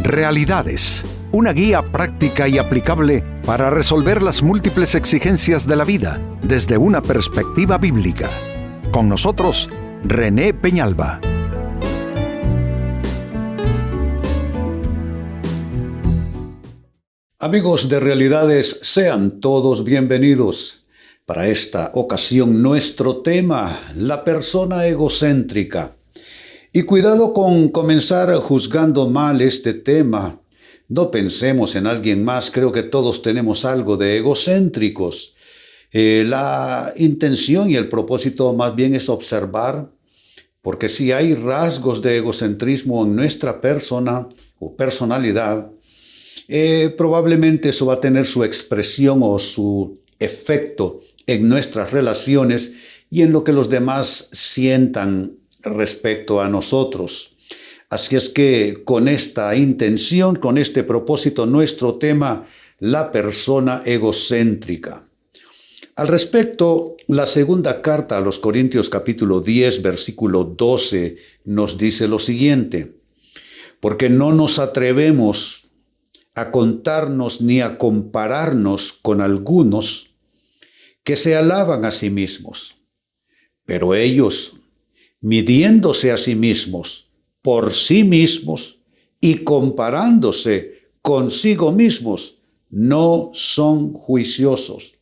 Realidades, una guía práctica y aplicable para resolver las múltiples exigencias de la vida desde una perspectiva bíblica. Con nosotros, René Peñalba. Amigos de Realidades, sean todos bienvenidos. Para esta ocasión, nuestro tema, la persona egocéntrica. Y cuidado con comenzar juzgando mal este tema. No pensemos en alguien más, creo que todos tenemos algo de egocéntricos. La intención y el propósito más bien es observar, porque si hay rasgos de egocentrismo en nuestra persona o personalidad, probablemente eso va a tener su expresión o su efecto en nuestras relaciones y en lo que los demás sientan respecto a nosotros. Así es que con esta intención, con este propósito, nuestro tema, la persona egocéntrica. Al respecto, la segunda carta a los Corintios capítulo 10, versículo 12, nos dice lo siguiente: porque no nos atrevemos a contarnos ni a compararnos con algunos que se alaban a sí mismos, pero ellos, midiéndose a sí mismos por sí mismos y comparándose consigo mismos, no son juiciosos.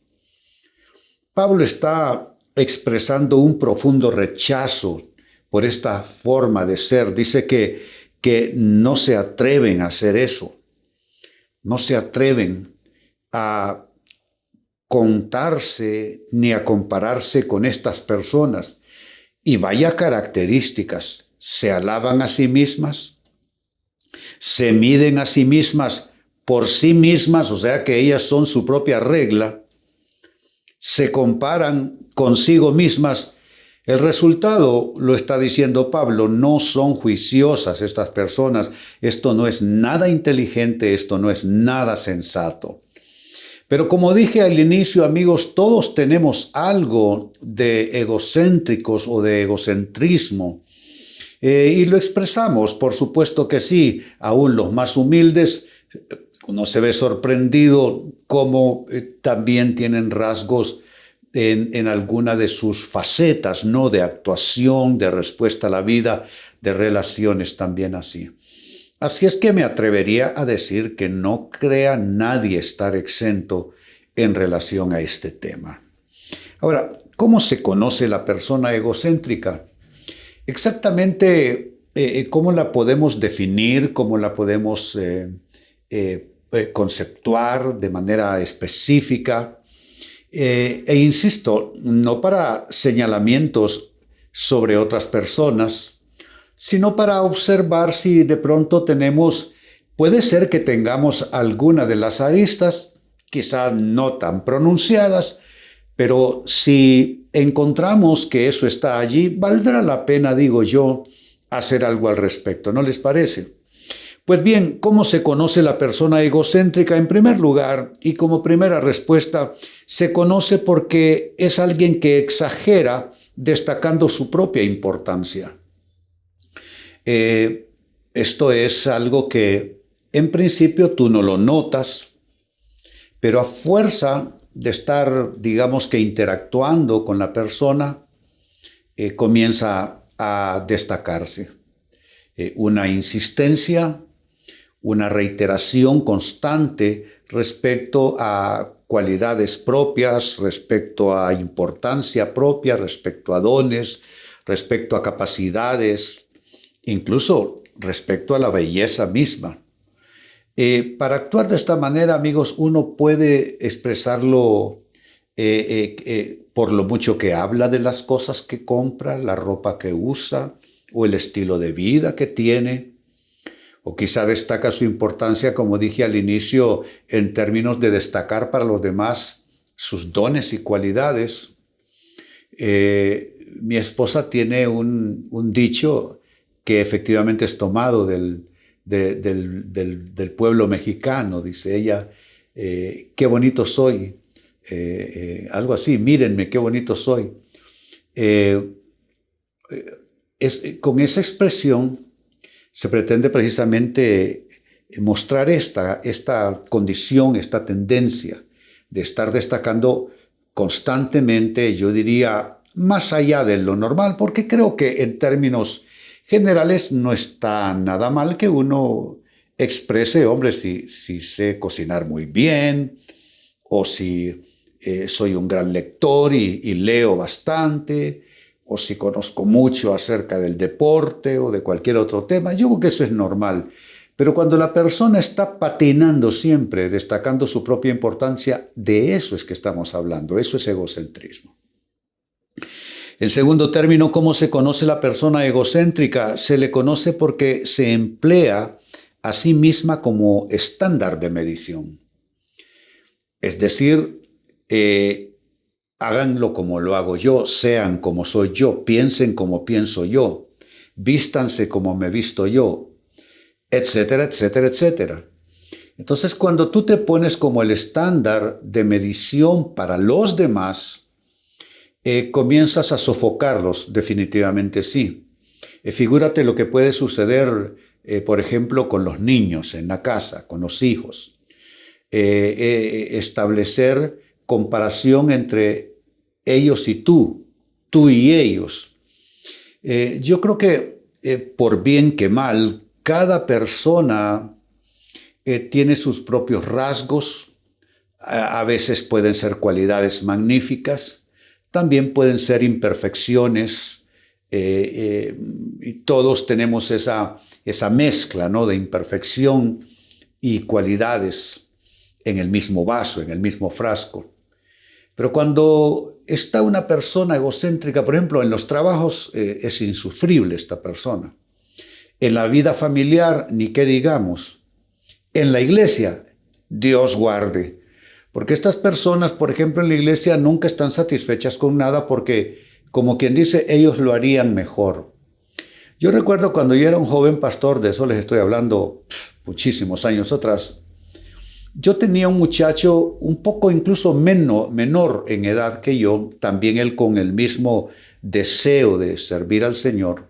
Pablo está expresando un profundo rechazo por esta forma de ser. Dice que no se atreven a hacer eso. No se atreven a contarse ni a compararse con estas personas. Y vaya características, se alaban a sí mismas, se miden a sí mismas por sí mismas, o sea que ellas son su propia regla, se comparan consigo mismas. El resultado, lo está diciendo Pablo, no son juiciosas estas personas. Esto no es nada inteligente, esto no es nada sensato. Pero como dije al inicio, amigos, todos tenemos algo de egocéntricos o de egocentrismo. Y lo expresamos, por supuesto que sí, aún los más humildes. Uno se ve sorprendido cómo también tienen rasgos en alguna de sus facetas, ¿no? De actuación, de respuesta a la vida, de relaciones también así. Así es que me atrevería a decir que no crea nadie estar exento en relación a este tema. Ahora, ¿cómo se conoce la persona egocéntrica? Exactamente, ¿cómo la podemos definir? ¿Cómo la podemos conceptuar de manera específica? E insisto, no para señalamientos sobre otras personas, sino para observar si de pronto puede ser que tengamos alguna de las aristas, quizá no tan pronunciadas, pero si encontramos que eso está allí, valdrá la pena, digo yo, hacer algo al respecto, ¿no les parece? Pues bien, ¿cómo se conoce la persona egocéntrica? En primer lugar, y como primera respuesta, se conoce porque es alguien que exagera destacando su propia importancia. Esto es algo que en principio tú no lo notas, pero a fuerza de estar, digamos que interactuando con la persona, comienza a destacarse. Una insistencia, una reiteración constante respecto a cualidades propias, respecto a importancia propia, respecto a dones, respecto a capacidades, incluso respecto a la belleza misma. Para actuar de esta manera, amigos, uno puede expresarlo por lo mucho que habla de las cosas que compra, la ropa que usa o el estilo de vida que tiene. O quizá destaca su importancia, como dije al inicio, en términos de destacar para los demás sus dones y cualidades. Mi esposa tiene un dicho que efectivamente es tomado del pueblo mexicano. Dice ella, qué bonito soy. Algo así, mírenme, qué bonito soy. Con esa expresión se pretende precisamente mostrar esta condición, esta tendencia de estar destacando constantemente, yo diría, más allá de lo normal, porque creo que en términos generales no está nada mal que uno exprese, hombre, si sé cocinar muy bien, o si soy un gran lector y leo bastante, o si conozco mucho acerca del deporte o de cualquier otro tema. Yo creo que eso es normal. Pero cuando la persona está patinando siempre, destacando su propia importancia, de eso es que estamos hablando. Eso es egocentrismo. En segundo término, ¿cómo se conoce la persona egocéntrica? Se le conoce porque se emplea a sí misma como estándar de medición. Es decir, háganlo como lo hago yo, sean como soy yo, piensen como pienso yo, vístanse como me visto yo, etcétera, etcétera, etcétera. Entonces, cuando tú te pones como el estándar de medición para los demás, comienzas a sofocarlos, definitivamente sí. Figúrate lo que puede suceder, por ejemplo, con los niños en la casa, con los hijos. Establecer comparación entre ellos y tú y ellos. Yo creo que, por bien que mal, cada persona tiene sus propios rasgos. A veces pueden ser cualidades magníficas, también pueden ser imperfecciones, y todos tenemos esa mezcla, ¿no?, de imperfección y cualidades en el mismo vaso, en el mismo frasco. Pero cuando está una persona egocéntrica, por ejemplo, en los trabajos es insufrible esta persona. En la vida familiar, ni qué digamos. En la iglesia, Dios guarde. Porque estas personas, por ejemplo, en la iglesia nunca están satisfechas con nada porque, como quien dice, ellos lo harían mejor. Yo recuerdo cuando yo era un joven pastor, de eso les estoy hablando muchísimos años atrás. Yo tenía un muchacho un poco incluso menor en edad que yo, también él con el mismo deseo de servir al Señor.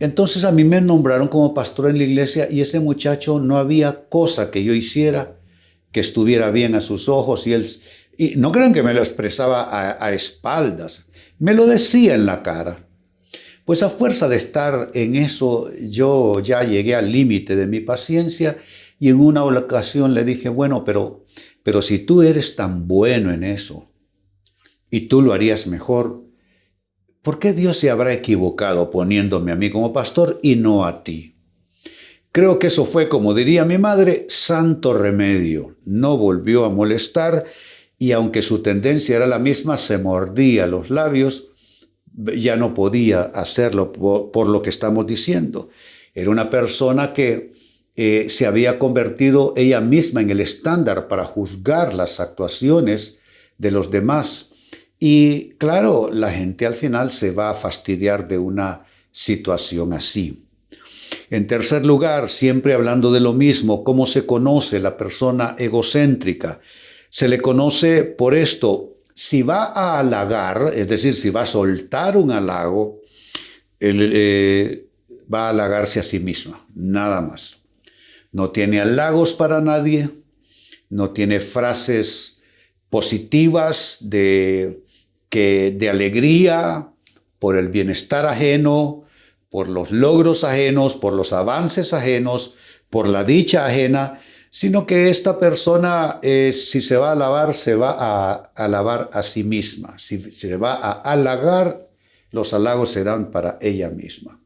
Entonces a mí me nombraron como pastor en la iglesia y ese muchacho no había cosa que yo hiciera que estuviera bien a sus ojos y no crean que me lo expresaba a espaldas, me lo decía en la cara. Pues a fuerza de estar en eso yo ya llegué al límite de mi paciencia y en una ocasión le dije, bueno, pero si tú eres tan bueno en eso y tú lo harías mejor, ¿por qué Dios se habrá equivocado poniéndome a mí como pastor y no a ti? Creo que eso fue, como diría mi madre, santo remedio. No volvió a molestar y aunque su tendencia era la misma, se mordía los labios, ya no podía hacerlo por lo que estamos diciendo. Era una persona que se había convertido ella misma en el estándar para juzgar las actuaciones de los demás. Y claro, la gente al final se va a fastidiar de una situación así. En tercer lugar, siempre hablando de lo mismo, ¿cómo se conoce la persona egocéntrica? Se le conoce por esto. Si va a halagar, es decir, si va a soltar un halago, va a halagarse a sí misma, nada más. No tiene halagos para nadie, no tiene frases positivas de alegría por el bienestar ajeno, por los logros ajenos, por los avances ajenos, por la dicha ajena, sino que esta persona, si se va a alabar, se va a alabar a sí misma. Si se va a halagar, los halagos serán para ella misma.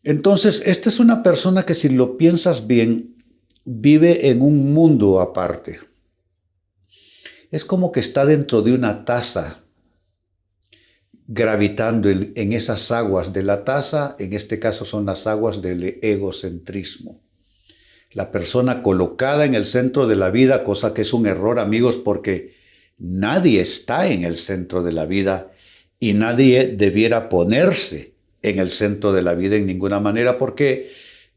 Entonces, esta es una persona que, si lo piensas bien, vive en un mundo aparte. Es como que está dentro de una taza, gravitando en esas aguas de la taza. En este caso son las aguas del egocentrismo. La persona colocada en el centro de la vida, cosa que es un error, amigos, porque nadie está en el centro de la vida y nadie debiera ponerse en el centro de la vida en ninguna manera, porque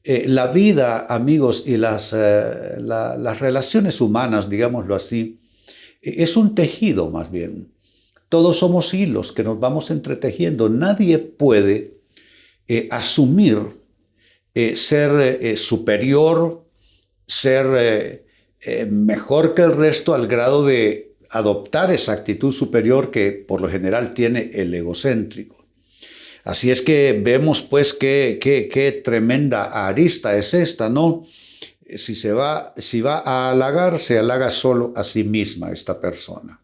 la vida, amigos, y las relaciones humanas, digámoslo así, es un tejido más bien. Todos somos hilos que nos vamos entretejiendo. Nadie puede asumir ser superior, ser mejor que el resto al grado de adoptar esa actitud superior que por lo general tiene el egocéntrico. Así es que vemos pues qué tremenda arista es esta, ¿no? Si va a halagar, se halaga solo a sí misma esta persona.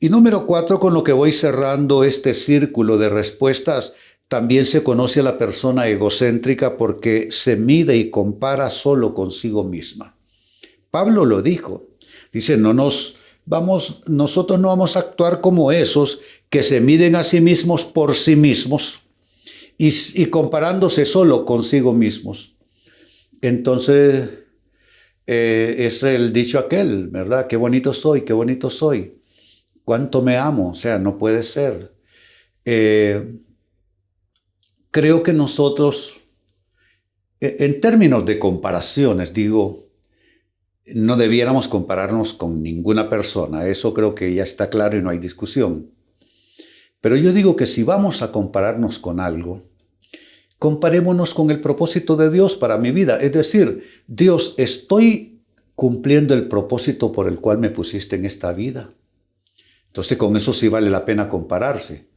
Y número 4, con lo que voy cerrando este círculo de respuestas, también se conoce a la persona egocéntrica porque se mide y compara solo consigo misma. Pablo lo dijo. Dice, nosotros no vamos a actuar como esos que se miden a sí mismos por sí mismos y comparándose solo consigo mismos. Entonces, es el dicho aquel, ¿verdad? Qué bonito soy, qué bonito soy. Cuánto me amo, o sea, no puede ser. Creo que nosotros, en términos de comparaciones, digo, no debiéramos compararnos con ninguna persona. Eso creo que ya está claro y no hay discusión. Pero yo digo que si vamos a compararnos con algo, comparémonos con el propósito de Dios para mi vida. Es decir, Dios, ¿estoy cumpliendo el propósito por el cual me pusiste en esta vida? Entonces con eso sí vale la pena compararse.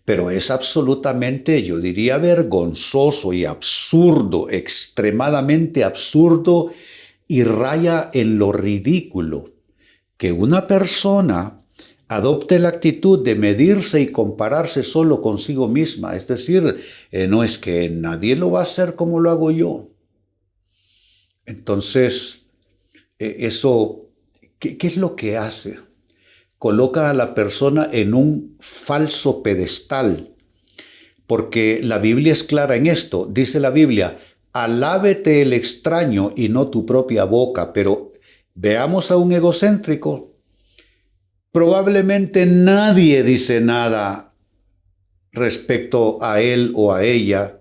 Pero es absolutamente, yo diría, vergonzoso y absurdo, extremadamente absurdo y raya en lo ridículo que una persona adopte la actitud de medirse y compararse solo consigo misma. Es decir, no es que nadie lo va a hacer como lo hago yo. Entonces, eso, ¿qué es lo que hace? Coloca a la persona en un falso pedestal, porque la Biblia es clara en esto. Dice la Biblia, alábete el extraño y no tu propia boca. Pero veamos a un egocéntrico. Probablemente nadie dice nada respecto a él o a ella.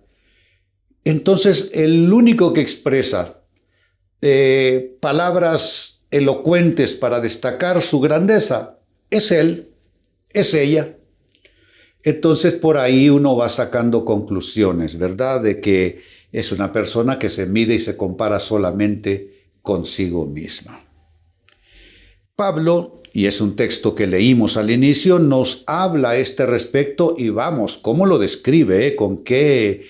Entonces, el único que expresa palabras elocuentes para destacar su grandeza es él, es ella. Entonces, por ahí uno va sacando conclusiones, ¿verdad? De que es una persona que se mide y se compara solamente consigo misma. Pablo, y es un texto que leímos al inicio, nos habla a este respecto y vamos, ¿cómo lo describe? ¿Con qué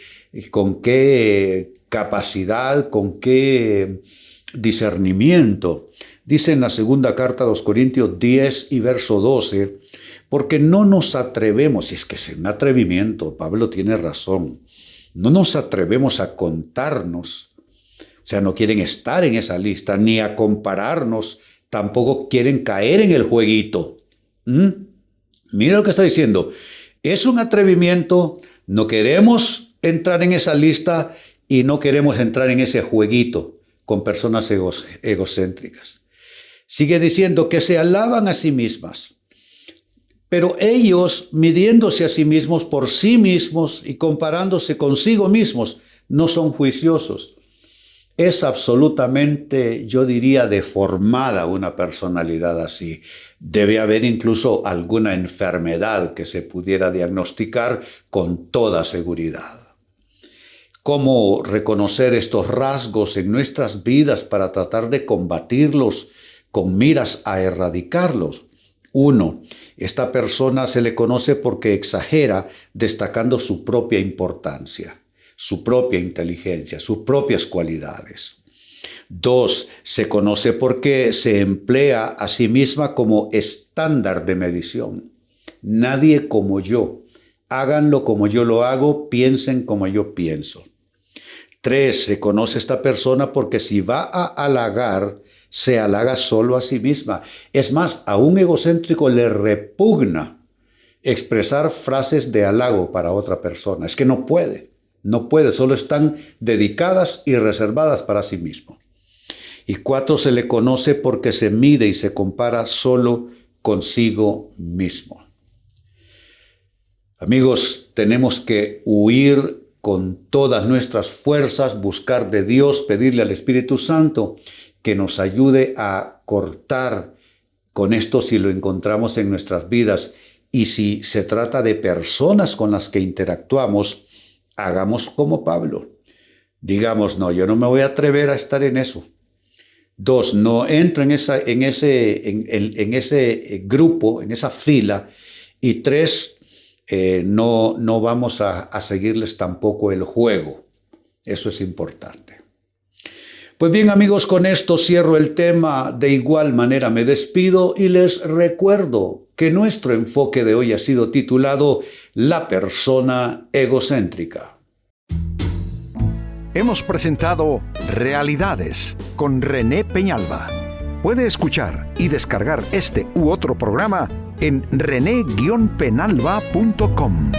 capacidad, con qué discernimiento? Dice en la segunda carta a los Corintios 10 y verso 12, porque no nos atrevemos, y es que es un atrevimiento, Pablo tiene razón, no nos atrevemos a contarnos, o sea, no quieren estar en esa lista, ni a compararnos, tampoco quieren caer en el jueguito. Mira lo que está diciendo. Es un atrevimiento, no queremos entrar en esa lista y no queremos entrar en ese jueguito con personas egocéntricas. Sigue diciendo que se alaban a sí mismas, pero ellos, midiéndose a sí mismos por sí mismos y comparándose consigo mismos, no son juiciosos. Es absolutamente, yo diría, deformada una personalidad así. Debe haber incluso alguna enfermedad que se pudiera diagnosticar con toda seguridad. ¿Cómo reconocer estos rasgos en nuestras vidas para tratar de combatirlos con miras a erradicarlos? 1. Esta persona se le conoce porque exagera destacando su propia importancia, su propia inteligencia, sus propias cualidades. 2. Se conoce porque se emplea a sí misma como estándar de medición. Nadie como yo. Háganlo como yo lo hago, piensen como yo pienso. 3. Se conoce esta persona porque si va a halagar, se halaga solo a sí misma. Es más, a un egocéntrico le repugna expresar frases de halago para otra persona. Es que no puede, solo están dedicadas y reservadas para sí mismo. Y 4. Se le conoce porque se mide y se compara solo consigo mismo. Amigos, tenemos que huir con todas nuestras fuerzas, buscar de Dios, pedirle al Espíritu Santo que nos ayude a cortar con esto si lo encontramos en nuestras vidas. Y si se trata de personas con las que interactuamos, hagamos como Pablo. digamos, no, yo no me voy a atrever a estar en eso. 2, no entro en ese grupo, en esa fila. Y 3, no vamos a seguirles tampoco el juego. Eso es importante. Pues bien, amigos, con esto cierro el tema. De igual manera me despido y les recuerdo que nuestro enfoque de hoy ha sido titulado La persona egocéntrica. Hemos presentado Realidades con René Peñalba. Puede escuchar y descargar este u otro programa en rene-penalba.com.